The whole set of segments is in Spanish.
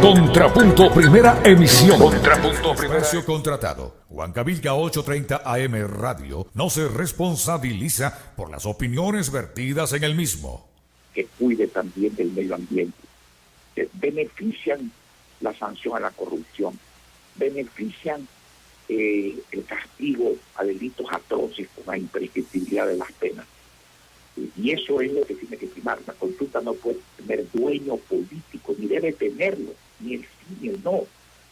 Contrapunto Primera Emisión. Contrapunto Precio contratado. Huancavilca 830 AM Radio no se responsabiliza por las opiniones vertidas en el mismo. Que cuide también del medio ambiente. Que benefician la sanción a la corrupción, benefician el castigo a delitos atroces con la imprescriptibilidad de las penas. Y eso es lo que tiene que primar. La consulta no puede tener dueño político, ni debe tenerlo, ni el sí ni el no.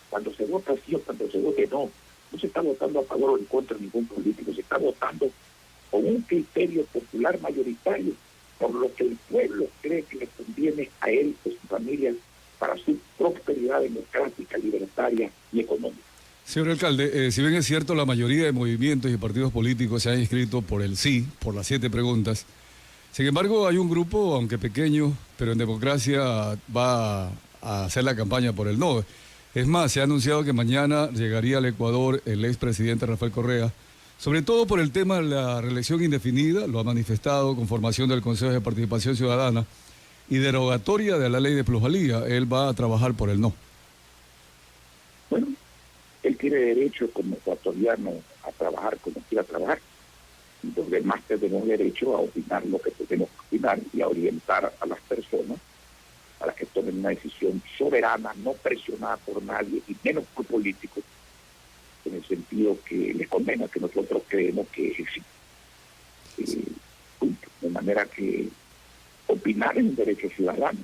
Cuando se vota sí o cuando se vote no, no se está votando a favor o en contra de ningún político, se está votando con un criterio popular mayoritario, por lo que el pueblo cree que le conviene a él y a su familia para su prosperidad democrática, libertaria y económica. Señor alcalde, si bien es cierto, la mayoría de movimientos y partidos políticos se han inscrito por el sí, por las 7 preguntas. Sin embargo, hay un grupo, aunque pequeño, pero en democracia va a hacer la campaña por el no. Es más, se ha anunciado que mañana llegaría al Ecuador el expresidente Rafael Correa, sobre todo por el tema de la reelección indefinida, lo ha manifestado con formación del Consejo de Participación Ciudadana y derogatoria de la ley de plusvalía. Él va a trabajar por el no. Bueno, él tiene derecho como ecuatoriano a trabajar como quiera trabajar. Y los demás tenemos derecho a opinar lo que tenemos que opinar y a orientar a las personas para que tomen una decisión soberana, no presionada por nadie y menos por políticos, en el sentido que les convenga, que nosotros creemos que es así. De manera que opinar es un derecho ciudadano,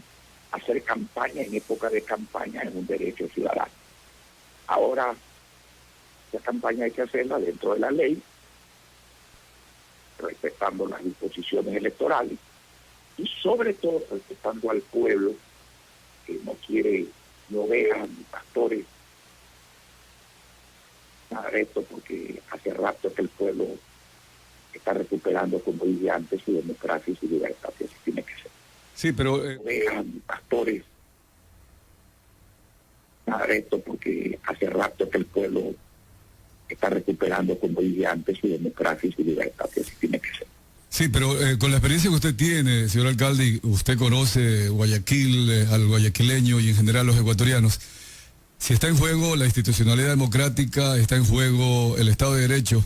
hacer campaña en época de campaña es un derecho ciudadano. Ahora, la campaña hay que hacerla dentro de la ley, respetando las disposiciones electorales y sobre todo respetando al pueblo que no quiere ni ovejas ni pastores. Nada de esto, porque hace rato que el pueblo está recuperando, como dije antes, su democracia y su libertad, y así tiene que ser. Sí, pero... Ovejas ni pastores. Nada de esto, porque hace rato que el pueblo está recuperando, como dije antes, su democracia y su libertad, y así tiene que ser. Sí, pero con la experiencia que usted tiene, señor alcalde, usted conoce Guayaquil, al guayaquileño y en general los ecuatorianos, si está en juego la institucionalidad democrática, está en juego el Estado de Derecho,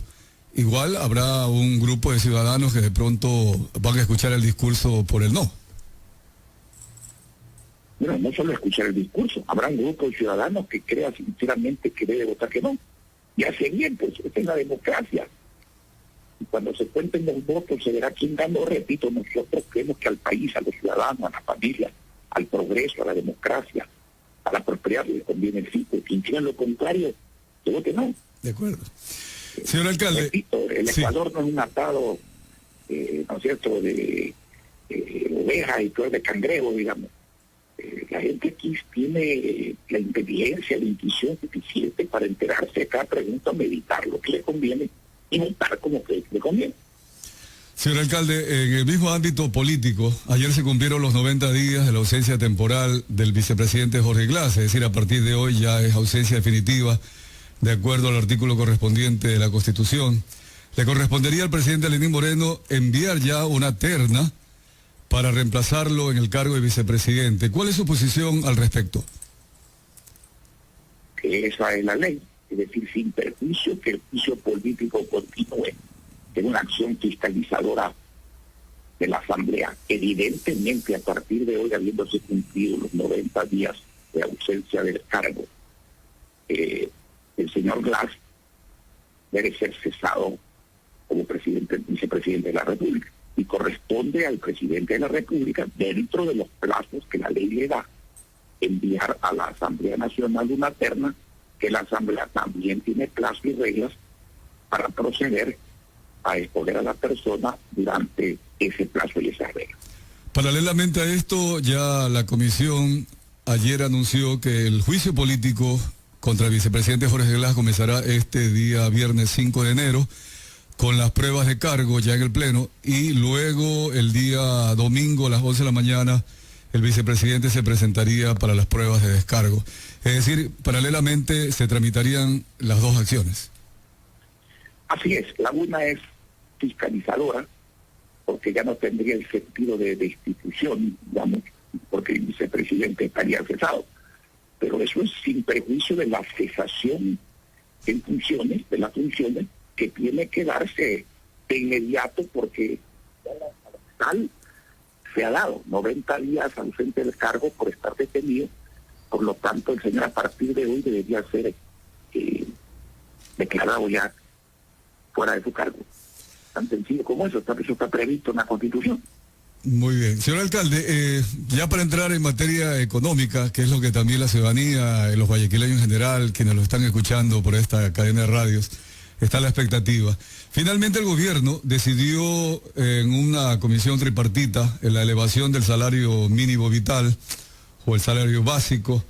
igual habrá un grupo de ciudadanos que de pronto van a escuchar el discurso por el no. Bueno, no solo escuchar el discurso, habrá un grupo de ciudadanos que crea sinceramente que debe votar que no. Y hace bien, pues, esta es la democracia. Y cuando se cuenten los votos se verá quién ganó. Repito, nosotros creemos que al país, a los ciudadanos, a la familia, al progreso, a la democracia, a la prosperidad le conviene el sí. Quien quiera lo contrario, que vote no. De acuerdo. Señor alcalde. Repito, el Ecuador no es un atado, ¿no es cierto?, de ovejas y peor de cangrejo, digamos. La gente aquí tiene la inteligencia, la intuición suficiente para enterarse de cada pregunta, meditar lo que le conviene y votar como que le conviene. Señor alcalde, en el mismo ámbito político, ayer se cumplieron los 90 días de la ausencia temporal del vicepresidente Jorge Glass, es decir, a partir de hoy ya es ausencia definitiva, de acuerdo al artículo correspondiente de la Constitución. Le correspondería al presidente Lenín Moreno enviar ya una terna para reemplazarlo en el cargo de vicepresidente. ¿Cuál es su posición al respecto? Que esa es la ley, es decir, sin perjuicio que el juicio político continúe en una acción fiscalizadora de la Asamblea. Evidentemente, a partir de hoy, habiéndose cumplido los 90 días de ausencia del cargo, el señor Glass debe ser cesado como vicepresidente de la República. Y corresponde al presidente de la República, dentro de los plazos que la ley le da, enviar a la Asamblea Nacional una terna, que la Asamblea también tiene plazos y reglas para proceder a escoger a la persona durante ese plazo y esas reglas. Paralelamente a esto, ya la comisión ayer anunció que el juicio político contra el vicepresidente Jorge Glass comenzará este día viernes 5 de enero, con las pruebas de cargo ya en el Pleno, y luego el día domingo a las 11 de la mañana el vicepresidente se presentaría para las pruebas de descargo. Es decir, paralelamente se tramitarían las dos acciones. Así es, la una es fiscalizadora, porque ya no tendría el sentido de institución, digamos, porque el vicepresidente estaría cesado. pero eso es sin perjuicio de la cesación en funciones, de las funciones que tiene que darse de inmediato, porque tal se ha dado 90 días ausente del cargo por estar detenido. Por lo tanto, el señor a partir de hoy debería ser declarado ya fuera de su cargo. Tan sencillo como eso está previsto en la Constitución. Muy bien. Señor alcalde, ya para entrar en materia económica, que es lo que también la ciudadanía, los guayaquileños en general, quienes lo están escuchando por esta cadena de radios, está la expectativa. Finalmente el gobierno decidió en una comisión tripartita en la elevación del salario mínimo vital o el salario básico,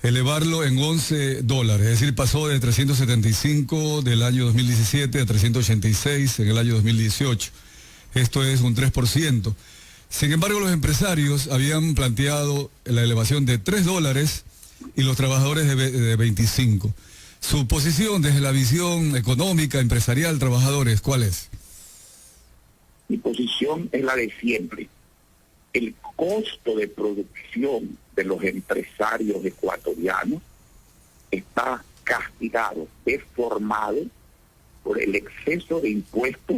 elevarlo en $11, es decir, pasó de 375 del año 2017 a 386 en el año 2018. Esto es un 3%. Sin embargo, los empresarios habían planteado la elevación de $3 y los trabajadores de 25. Su posición desde la visión económica, empresarial, trabajadores, ¿cuál es? Mi posición es la de siempre. El costo de producción de los empresarios ecuatorianos está castigado, deformado por el exceso de impuestos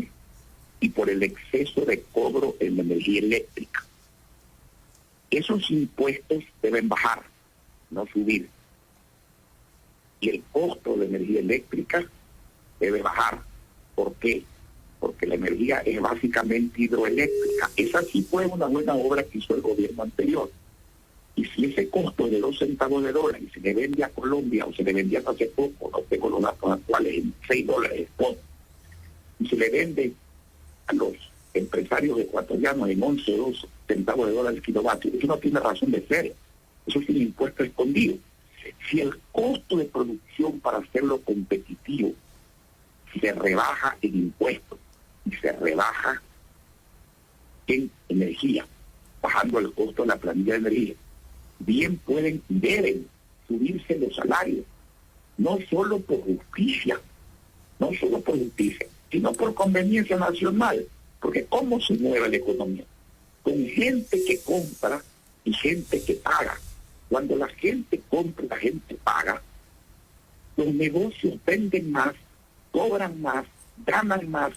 y por el exceso de cobro en la energía eléctrica. Esos impuestos deben bajar, no subir. Y el costo de energía eléctrica debe bajar. ¿Por qué? Porque la energía es básicamente hidroeléctrica. Esa sí fue una buena obra que hizo el gobierno anterior. Y si ese costo es de 2 centavos de dólar y se le vende a Colombia, o se le vendía hace poco, no tengo los datos actuales, en $6 spot, y se le vende a los empresarios ecuatorianos en 11 o 12 centavos de dólar el kilovatio, eso no tiene razón de ser. Eso es un impuesto escondido. Si el costo de producción para hacerlo competitivo se rebaja en impuestos y se rebaja en energía, bajando el costo de la planilla de energía, bien deben subirse los salarios, no solo por justicia, sino por conveniencia nacional, porque ¿cómo se mueve la economía? Con gente que compra y gente que paga. Cuando la gente compra y la gente paga, los negocios venden más, cobran más, ganan más,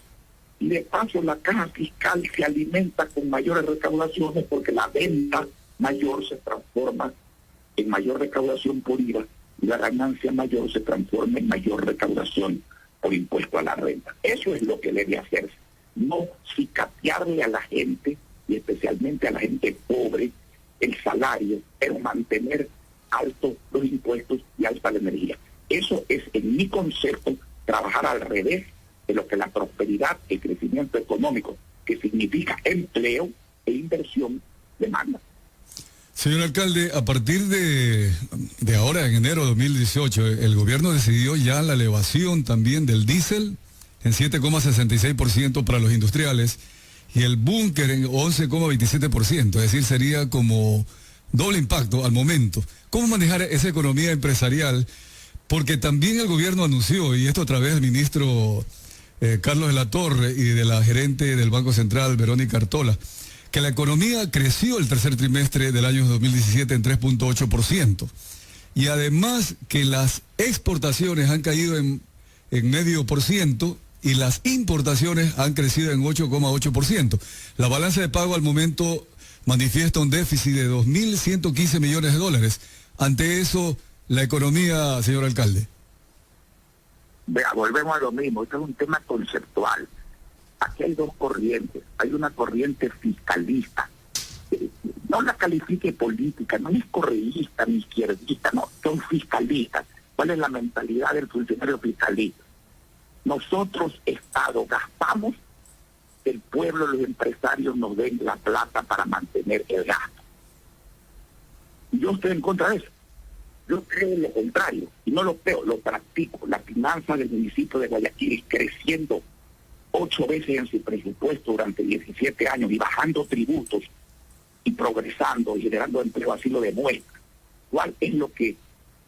y de paso la caja fiscal se alimenta con mayores recaudaciones, porque la venta mayor se transforma en mayor recaudación por IVA y la ganancia mayor se transforma en mayor recaudación por impuesto a la renta. Eso es lo que debe hacerse, no cicatearle a la gente y especialmente a la gente pobre el salario, pero mantener altos los impuestos y alta la energía. Eso es, en mi concepto, trabajar al revés de lo que la prosperidad, el crecimiento económico, que significa empleo e inversión, demanda. Señor alcalde, a partir de ahora, en enero de 2018, el gobierno decidió ya la elevación también del diésel en 7,66% para los industriales y el búnker en 11,27%, es decir, sería como doble impacto al momento. ¿Cómo manejar esa economía empresarial? Porque también el gobierno anunció, y esto a través del ministro Carlos de la Torre y de la gerente del Banco Central, Verónica Artola, que la economía creció el tercer trimestre del año 2017 en 3,8%. Y además que las exportaciones han caído en 0,5% y las importaciones han crecido en 8,8%. La balanza de pago al momento manifiesta un déficit de 2.115 millones de dólares. Ante eso, la economía, señor alcalde. Vea, volvemos a lo mismo. Este es un tema conceptual. Aquí hay dos corrientes. Hay una corriente fiscalista. No la califique política, no es correísta ni izquierdista, no, son fiscalistas. ¿Cuál es la mentalidad del funcionario fiscalista? Nosotros, Estado, gastamos, el pueblo, los empresarios nos den la plata para mantener el gasto. Yo estoy en contra de eso. Yo creo en lo contrario, y no lo creo, lo practico. La finanza del municipio de Guayaquil creciendo 8 veces en su presupuesto durante 17 años y bajando tributos y progresando y generando empleo, así lo demuestra. ¿Cuál es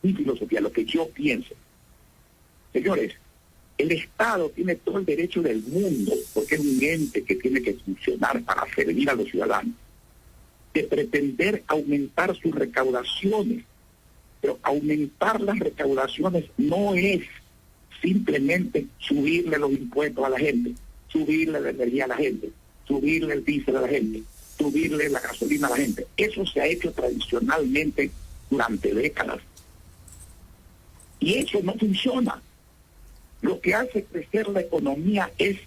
mi filosofía, lo que yo pienso? Señores, el Estado tiene todo el derecho del mundo, porque es un ente que tiene que funcionar para servir a los ciudadanos, de pretender aumentar sus recaudaciones Pero aumentar las recaudaciones no es simplemente subirle los impuestos a la gente, subirle la energía a la gente, subirle el diésel a la gente, subirle la gasolina a la gente. Eso se ha hecho tradicionalmente durante décadas. Y eso no funciona. Lo que hace crecer la economía es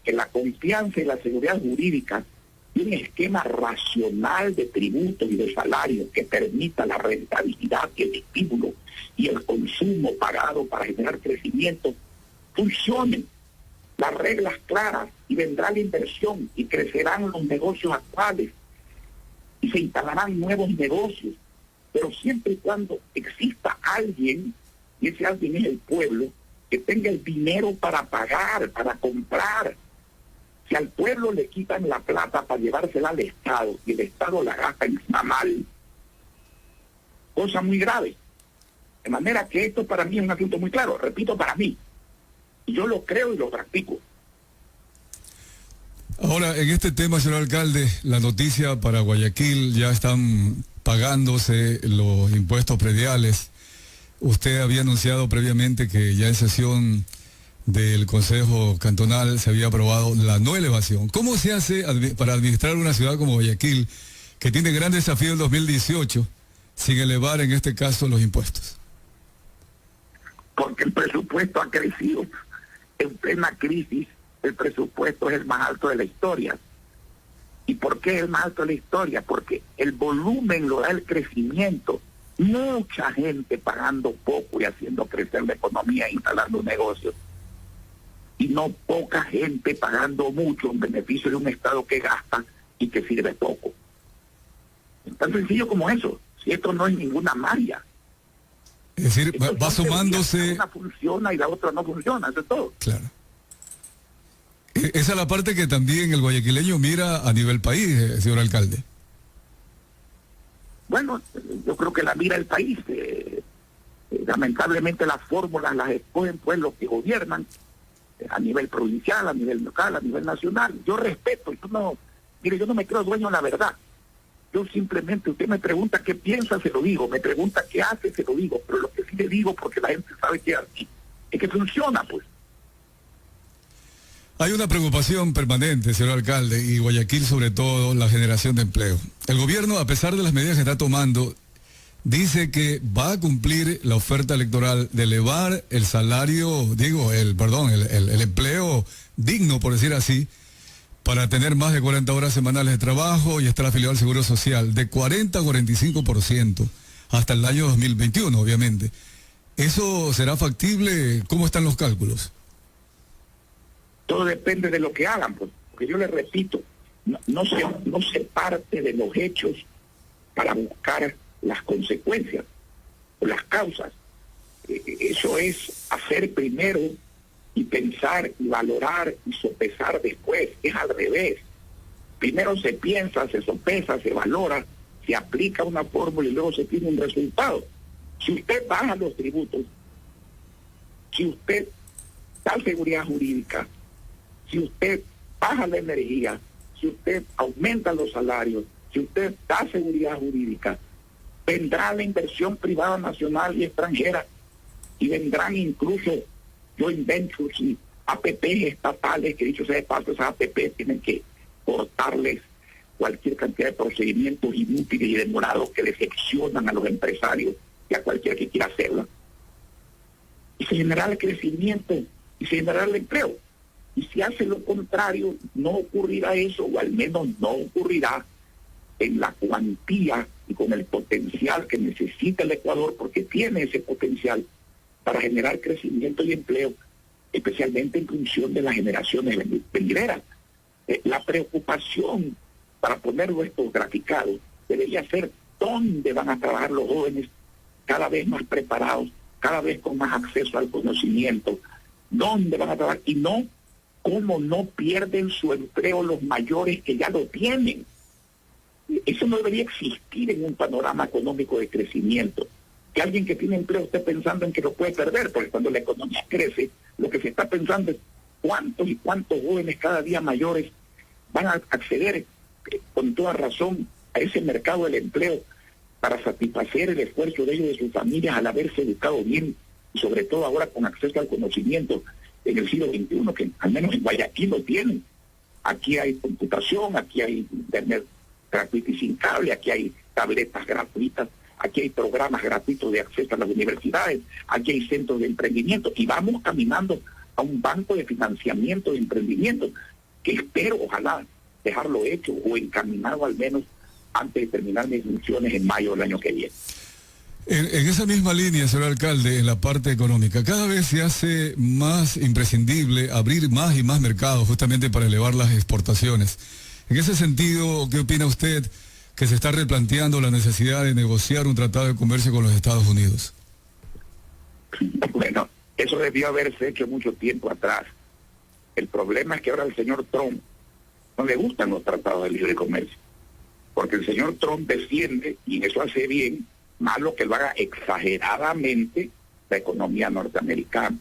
que la confianza y la seguridad jurídica y un esquema racional de tributos y de salarios que permita la rentabilidad y el estímulo y el consumo pagado para generar crecimiento funcionen. Las reglas claras y vendrá la inversión y crecerán los negocios actuales y se instalarán nuevos negocios, pero siempre y cuando exista alguien, y ese alguien es el pueblo, que tenga el dinero para pagar, para comprar. Si al pueblo le quitan la plata para llevársela al Estado y el Estado la gasta en mal, cosa muy grave. De manera que esto para mí es un asunto muy claro, repito, para mí. Y yo lo creo y lo practico. Ahora, en este tema, señor alcalde, la noticia para Guayaquil, ya están pagándose los impuestos prediales. Usted había anunciado previamente que ya en sesión del Consejo Cantonal se había aprobado la no elevación. ¿Cómo se hace para administrar una ciudad como Guayaquil, que tiene gran desafío en 2018, sin elevar en este caso los impuestos? Porque el presupuesto ha crecido. En plena crisis, el presupuesto es el más alto de la historia. ¿Y por qué es el más alto de la historia? Porque el volumen lo da el crecimiento. Mucha gente pagando poco y haciendo crecer la economía, instalando negocios. Y no poca gente pagando mucho en beneficio de un Estado que gasta y que sirve poco. Es tan sencillo como eso. Si esto no es ninguna magia. Es decir, va sumándose... Una funciona y la otra no funciona, eso es todo. Claro. Esa es la parte que también el guayaquileño mira a nivel país, señor alcalde. Bueno, yo creo que la mira el país. Lamentablemente las fórmulas las escogen pues los que gobiernan a nivel provincial, a nivel local, a nivel nacional. Yo respeto, yo no me creo dueño de la verdad. Yo simplemente, usted me pregunta qué piensa, se lo digo, me pregunta qué hace, se lo digo, pero lo que sí le digo, porque la gente sabe que así, es que funciona, pues. Hay una preocupación permanente, señor alcalde, y Guayaquil sobre todo, la generación de empleo. El gobierno, a pesar de las medidas que está tomando, dice que va a cumplir la oferta electoral de elevar el salario, el empleo digno, por decir así, para tener más de 40 horas semanales de trabajo y estar afiliado al Seguro Social, de 40 a 45% hasta el año 2021, obviamente. ¿Eso será factible? ¿Cómo están los cálculos? Todo depende de lo que hagan, pues, porque yo les repito, no se parte de los hechos para buscar las consecuencias o las causas. Eso es hacer primero y pensar y valorar y sopesar después. Es al revés. Primero se piensa, se sopesa, se valora, se aplica una fórmula y luego se tiene un resultado. Si usted baja los tributos, si usted da seguridad jurídica, si usted baja la energía, si usted aumenta los salarios, si usted da seguridad jurídica, vendrá la inversión privada nacional y extranjera y vendrán incluso joint ventures y APP estatales, que dicho sea de paso, esas APP tienen que cortarles cualquier cantidad de procedimientos inútiles y demorados que decepcionan a los empresarios y a cualquiera que quiera hacerlo. Y se generará el crecimiento y se generará el empleo. Y si hace lo contrario, no ocurrirá eso, o al menos no ocurrirá en la cuantía y con el potencial que necesita el Ecuador, porque tiene ese potencial para generar crecimiento y empleo, especialmente en función de las generaciones venideras. La preocupación, para ponerlo esto graficado, debería ser dónde van a trabajar los jóvenes cada vez más preparados, cada vez con más acceso al conocimiento, dónde van a trabajar y no cómo no pierden su empleo los mayores que ya lo tienen. Eso no debería existir en un panorama económico de crecimiento. Que alguien que tiene empleo esté pensando en que lo puede perder, porque cuando la economía crece, lo que se está pensando es cuántos y cuántos jóvenes cada día mayores van a acceder con toda razón a ese mercado del empleo para satisfacer el esfuerzo de ellos y de sus familias al haberse educado bien, y sobre todo ahora con acceso al conocimiento en el siglo XXI, que al menos en Guayaquil lo tienen. Aquí hay computación, aquí hay internet gratuito y sin cable, aquí hay tabletas gratuitas, aquí hay programas gratuitos de acceso a las universidades, aquí hay centros de emprendimiento, y vamos caminando a un banco de financiamiento de emprendimiento, que espero, ojalá, dejarlo hecho o encaminado al menos antes de terminar mis funciones en mayo del año que viene. En esa misma línea, señor alcalde, en la parte económica, cada vez se hace más imprescindible abrir más y más mercados justamente para elevar las exportaciones. En ese sentido, ¿qué opina usted que se está replanteando la necesidad de negociar un tratado de comercio con los Estados Unidos? Bueno, eso debió haberse hecho mucho tiempo atrás. El problema es que ahora al señor Trump no le gustan los tratados de libre comercio, porque el señor Trump defiende, y eso hace bien, malo que lo haga exageradamente la economía norteamericana.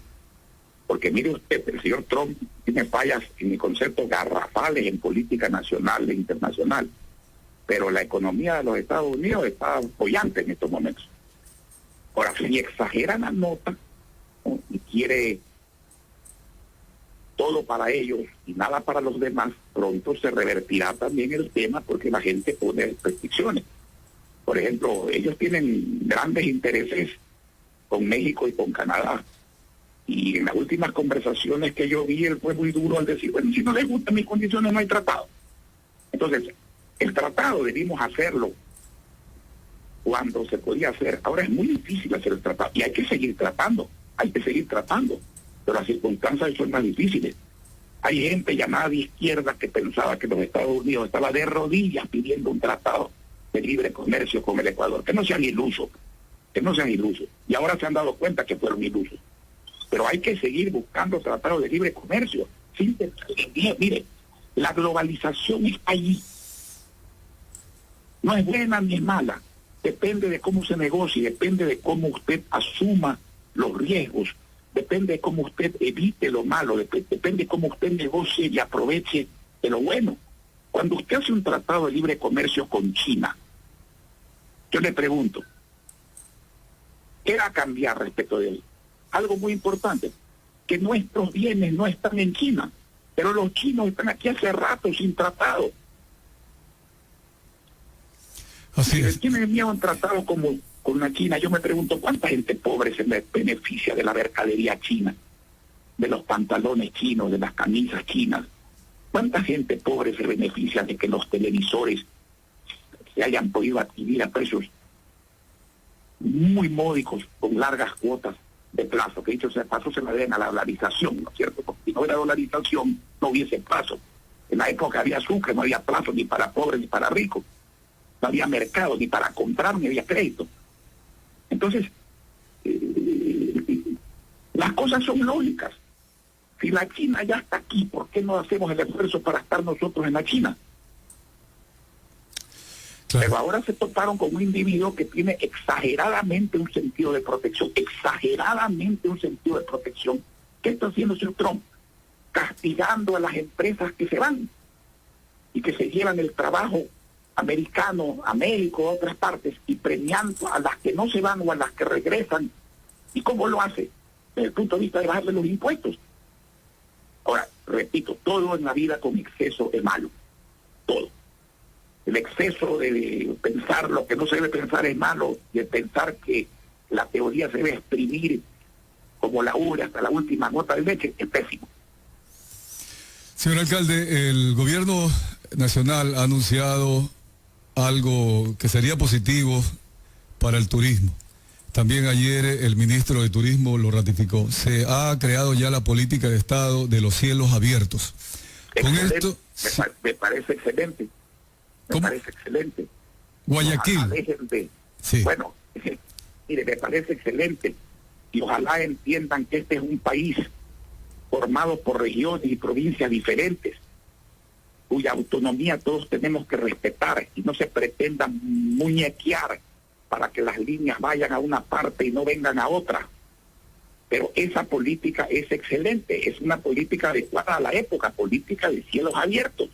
Porque mire usted, el señor Trump tiene fallas en mi concepto garrafales en política nacional e internacional, pero la economía de los Estados Unidos está apoyante en estos momentos. Ahora, si exagera la nota, ¿no?, y quiere todo para ellos y nada para los demás, pronto se revertirá también el tema, porque la gente pone restricciones. Por ejemplo, ellos tienen grandes intereses con México y con Canadá. Y en las últimas conversaciones que yo vi, él fue muy duro al decir, bueno, si no les gustan mis condiciones, no hay tratado. Entonces, el tratado debimos hacerlo cuando se podía hacer. Ahora es muy difícil hacer el tratado, y hay que seguir tratando, pero las circunstancias son más difíciles. Hay gente llamada de izquierda que pensaba que los Estados Unidos estaba de rodillas pidiendo un tratado de libre comercio con el Ecuador. Que no sean ilusos. Y ahora se han dado cuenta que fueron ilusos. Pero hay que seguir buscando tratados de libre comercio. Mire, la globalización está allí. No es buena ni es mala. Depende de cómo se negocie, depende de cómo usted asuma los riesgos, depende de cómo usted evite lo malo, depende de cómo usted negocie y aproveche de lo bueno. Cuando usted hace un tratado de libre comercio con China, yo le pregunto, ¿qué va a cambiar respecto de él? Algo muy importante, que nuestros bienes no están en China, pero los chinos están aquí hace rato sin tratado. Así es. ¿Quiénes llevan tratado como con la China? Yo me pregunto, ¿cuánta gente pobre se beneficia de la mercadería china, de los pantalones chinos, de las camisas chinas? ¿Cuánta gente pobre se beneficia de que los televisores se hayan podido adquirir a precios muy módicos, con largas cuotas de plazo? Que dicho sea paso, se la deben a la dolarización, ¿no es cierto? Porque si no hubiera dolarización, no hubiese plazo. En la época había azúcar, no había plazo ni para pobres ni para ricos. No había mercado ni para comprar, ni había crédito. Entonces, las cosas son lógicas. Si la China ya está aquí, ¿por qué no hacemos el esfuerzo para estar nosotros en la China? Claro. Pero ahora se toparon con un individuo que tiene exageradamente un sentido de protección. ¿Qué está haciendo el señor Trump? Castigando a las empresas que se van y que se llevan el trabajo americano a México, a otras partes, y premiando a las que no se van o a las que regresan. ¿Y cómo lo hace? Desde el punto de vista de bajarle los impuestos. Ahora, repito, todo en la vida con exceso es malo. Todo. El exceso de pensar lo que no se debe pensar es malo, de pensar que la teoría se debe exprimir como la ubre hasta la última gota de leche, es pésimo. Señor alcalde, el gobierno nacional ha anunciado algo que sería positivo para el turismo. También ayer el ministro de Turismo lo ratificó. Se ha creado ya la política de Estado de los cielos abiertos. Excelente. Con esto... Me parece excelente. Guayaquil. Sí. Bueno, mire, me parece excelente. Y ojalá entiendan que este es un país formado por regiones y provincias diferentes, cuya autonomía todos tenemos que respetar, y no se pretenda muñequear para que las líneas vayan a una parte y no vengan a otra. Pero esa política es excelente, es una política adecuada a la época, política de cielos abiertos.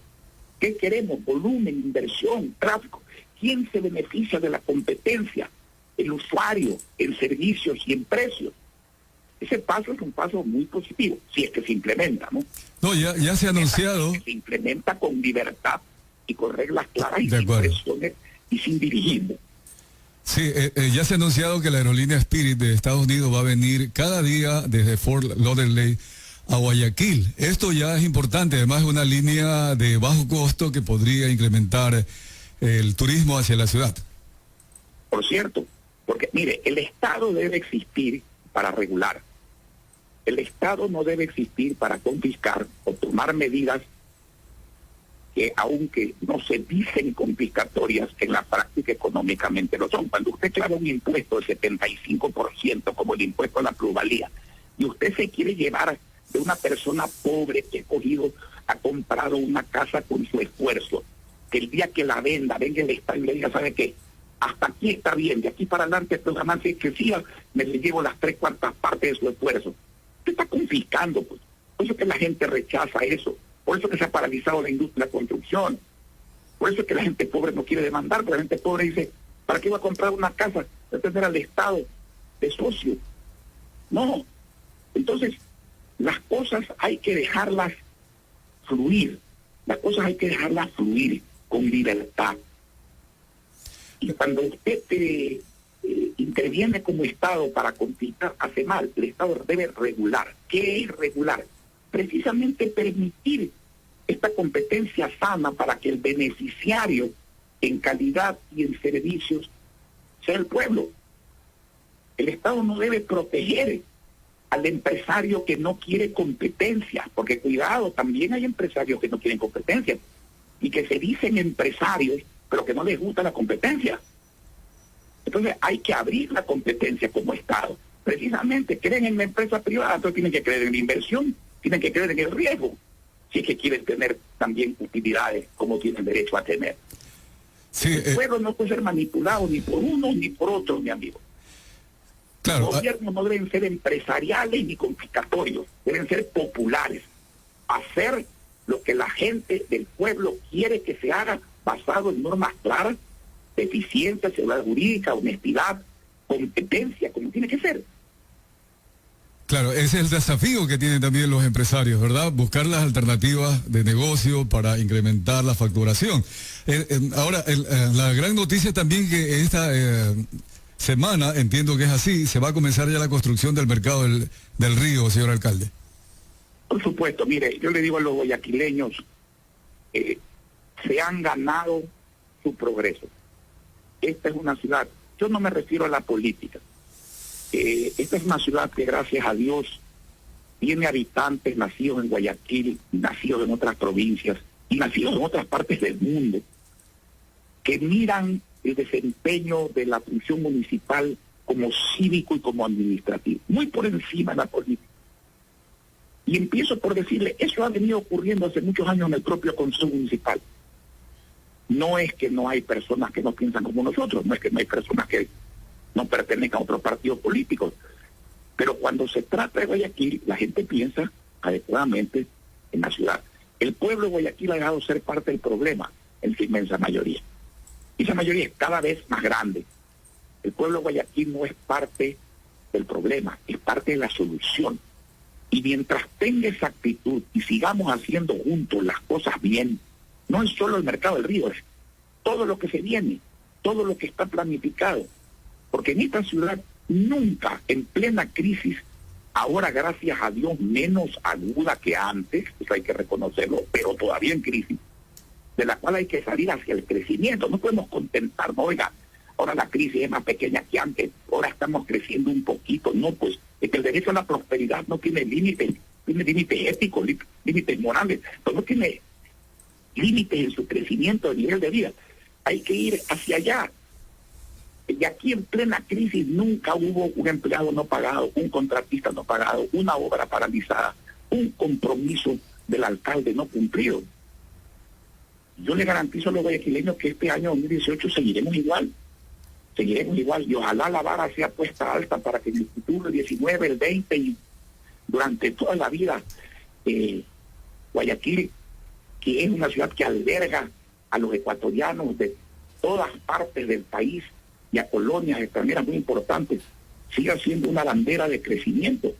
¿Qué queremos? Volumen, inversión, tráfico. ¿quién se beneficia de la competencia? El usuario, en servicios y en precios. Ese paso es un paso muy positivo, si es que se implementa, ¿no? No, ya se ha anunciado. Se implementa con libertad y con reglas claras y De sin acuerdo. presiones y sin dirigismo. Sí, ya se ha anunciado que la aerolínea Spirit de Estados Unidos va a venir cada día desde Fort Lauderdale a Guayaquil. Esto ya es importante, además es una línea de bajo costo que podría incrementar el turismo hacia la ciudad. Por cierto, porque mire, el Estado debe existir para regular. El Estado no debe existir para confiscar o tomar medidas que, aunque no se dicen confiscatorias, en la práctica económicamente lo son. Cuando usted clava un impuesto del 75%, como el impuesto a la plusvalía, y usted se quiere llevar de una persona pobre que ha comprado una casa con su esfuerzo, que el día que la venda, venga el Estado y le diga, ¿sabe qué? Hasta aquí está bien, de aquí para adelante estos ganancias excesivas, me le llevo las 3/4 partes de su esfuerzo. Usted está confiscando, pues. Por eso que la gente rechaza eso. Por eso que se ha paralizado la industria de la construcción. Por eso que la gente pobre no quiere demandar, porque la gente pobre dice, ¿para qué va a comprar una casa? De tener al Estado de socio. No. Entonces, las cosas hay que dejarlas fluir. Las cosas hay que dejarlas fluir con libertad. Y cuando usted interviene como Estado para confiscar, hace mal. El Estado debe regular. ¿Qué es regular? Precisamente permitir esta competencia sana para que el beneficiario en calidad y en servicios sea el pueblo. El Estado no debe proteger al empresario que no quiere competencia, porque cuidado, también hay empresarios que no quieren competencia y que se dicen empresarios, pero que no les gusta la competencia. Entonces hay que abrir la competencia como Estado. Precisamente creen en la empresa privada, pero tienen que creer en la inversión, tienen que creer en el riesgo, si es que quieren tener también utilidades como tienen derecho a tener. Sí, El pueblo no puede ser manipulado ni por uno ni por otro, mi amigo. claro. Los gobiernos no deben ser empresariales ni confiscatorios, deben ser populares. Hacer lo que la gente del pueblo quiere que se haga, basado en normas claras, de eficiencia, seguridad jurídica, honestidad, competencia, como tiene que ser. Claro, ese es el desafío que tienen también los empresarios, ¿verdad? Buscar las alternativas de negocio para incrementar la facturación. Ahora, la gran noticia también que esta semana, entiendo que es así, se va a comenzar ya la construcción del mercado del río, señor alcalde. Por supuesto, mire, yo le digo a los guayaquileños, se han ganado su progreso. Esta es una ciudad, yo no me refiero a la política, esta es una ciudad que gracias a Dios tiene habitantes nacidos en Guayaquil, nacidos en otras provincias y nacidos en otras partes del mundo, que miran el desempeño de la función municipal como cívico y como administrativo, muy por encima de la política. Y empiezo por decirle, eso ha venido ocurriendo hace muchos años en el propio Consejo Municipal. No es que no hay personas que no piensan como nosotros, no es que no hay personas que no pertenezcan a otros partidos políticos, pero cuando se trata de Guayaquil, la gente piensa adecuadamente en la ciudad. El pueblo de Guayaquil ha dejado ser parte del problema en su inmensa mayoría. Y esa mayoría es cada vez más grande. El pueblo de Guayaquil no es parte del problema, es parte de la solución. Y mientras tenga esa actitud y sigamos haciendo juntos las cosas bien, no es solo el mercado del río, es todo lo que se viene, todo lo que está planificado. Porque en esta ciudad nunca, en plena crisis, ahora gracias a Dios menos aguda que antes, eso hay que reconocerlo, pero todavía en crisis, de la cual hay que salir hacia el crecimiento. No podemos contentarnos, oiga, ahora la crisis es más pequeña que antes, ahora estamos creciendo un poquito. No, pues es que el derecho a la prosperidad no tiene límites, tiene límites éticos, límites morales, pero no tiene límites en su crecimiento de nivel de vida. Hay que ir hacia allá. Y aquí en plena crisis nunca hubo un empleado no pagado, un contratista no pagado, una obra paralizada, un compromiso del alcalde no cumplido. Yo le garantizo a los guayaquileños que este año 2018 seguiremos igual, y ojalá la vara sea puesta alta para que en el futuro, el 19, el 20 y durante toda la vida, Guayaquil, que es una ciudad que alberga a los ecuatorianos de todas partes del país y a colonias extranjeras muy importantes, siga siendo una bandera de crecimiento,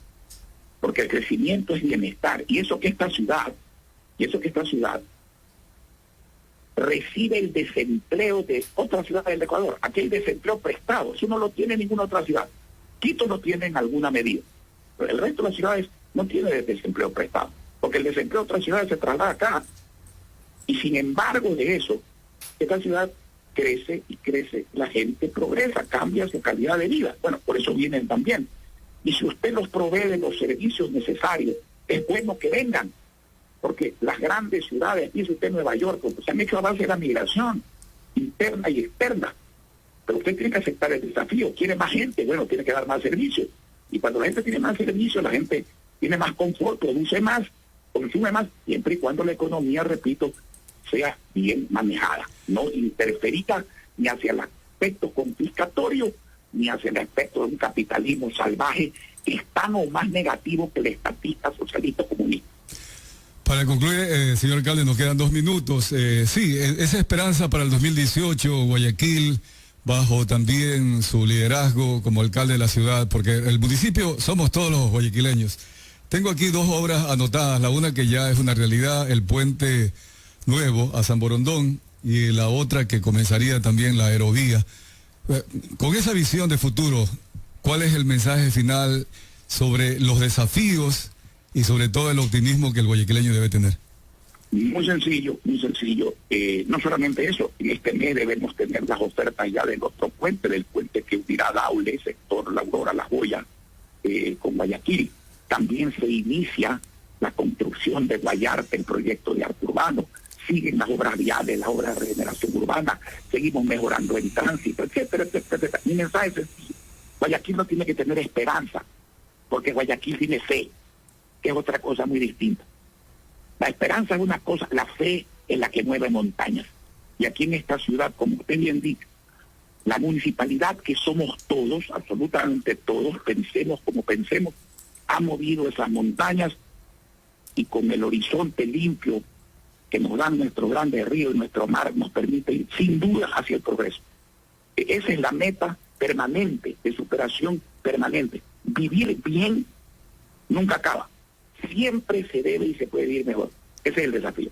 porque el crecimiento es bienestar, y eso que esta ciudad recibe el desempleo de otras ciudades del Ecuador, aquel desempleo prestado, eso no lo tiene ninguna otra ciudad. Quito lo tiene en alguna medida, pero el resto de las ciudades no tiene desempleo prestado, porque el desempleo de otras ciudades se traslada acá, y sin embargo de eso, esta ciudad crece y crece, la gente progresa, cambia su calidad de vida. Bueno, por eso vienen también. Y si usted los provee de los servicios necesarios, es bueno que vengan, porque las grandes ciudades, dice usted Nueva York, pues, se han hecho a base de la migración interna y externa, pero usted tiene que aceptar el desafío. Quiere más gente, bueno, tiene que dar más servicios, y cuando la gente tiene más servicios, la gente tiene más confort, produce más, consume más, siempre y cuando la economía, repito, sea bien manejada, no interferida ni hacia el aspecto confiscatorio, ni hacia el aspecto de un capitalismo salvaje que es tan o más negativo que el estatista socialista comunista. Para concluir, señor alcalde, nos quedan 2 minutos. Sí, esa esperanza para el 2018, Guayaquil, bajo también su liderazgo como alcalde de la ciudad, porque el municipio somos todos los guayaquileños. Tengo aquí 2 obras anotadas, la una que ya es una realidad, el puente nuevo a San Borondón, y la otra que comenzaría también la aerovía. Con esa visión de futuro, ¿cuál es el mensaje final sobre los desafíos y sobre todo el optimismo que el guayaquileño debe tener? Muy sencillo, muy sencillo. No solamente eso, en este mes debemos tener las ofertas ya del otro puente, del puente que unirá Daule, sector La Aurora, La Joya, con Guayaquil. También se inicia la construcción de Guayarte, el proyecto de arte urbano. Siguen las obras viales, las obras de regeneración urbana, seguimos mejorando el tránsito, etcétera, etcétera, etcétera. Mi mensaje es sencillo. Guayaquil no tiene que tener esperanza, porque Guayaquil tiene fe, que es otra cosa muy distinta. La esperanza es una cosa, la fe es la que mueve montañas. Y aquí en esta ciudad, como usted bien dice, la municipalidad, que somos todos, absolutamente todos, pensemos como pensemos, ha movido esas montañas, y con el horizonte limpio que nos dan nuestros grandes ríos y nuestro mar, nos permite ir sin duda hacia el progreso. Esa es la meta permanente, de superación permanente. Vivir bien nunca acaba. Siempre se debe y se puede vivir mejor. Ese es el desafío.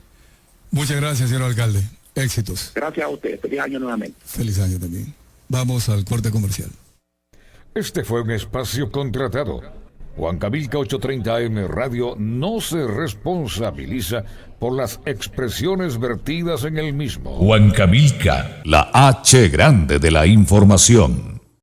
Muchas gracias, señor alcalde. Éxitos. Gracias a ustedes. Feliz año nuevamente. Feliz año también. Vamos al corte comercial. Este fue un espacio contratado. Huancavilca 830 AM Radio no se responsabiliza por las expresiones vertidas en el mismo. Huancavilca, la H grande de la información.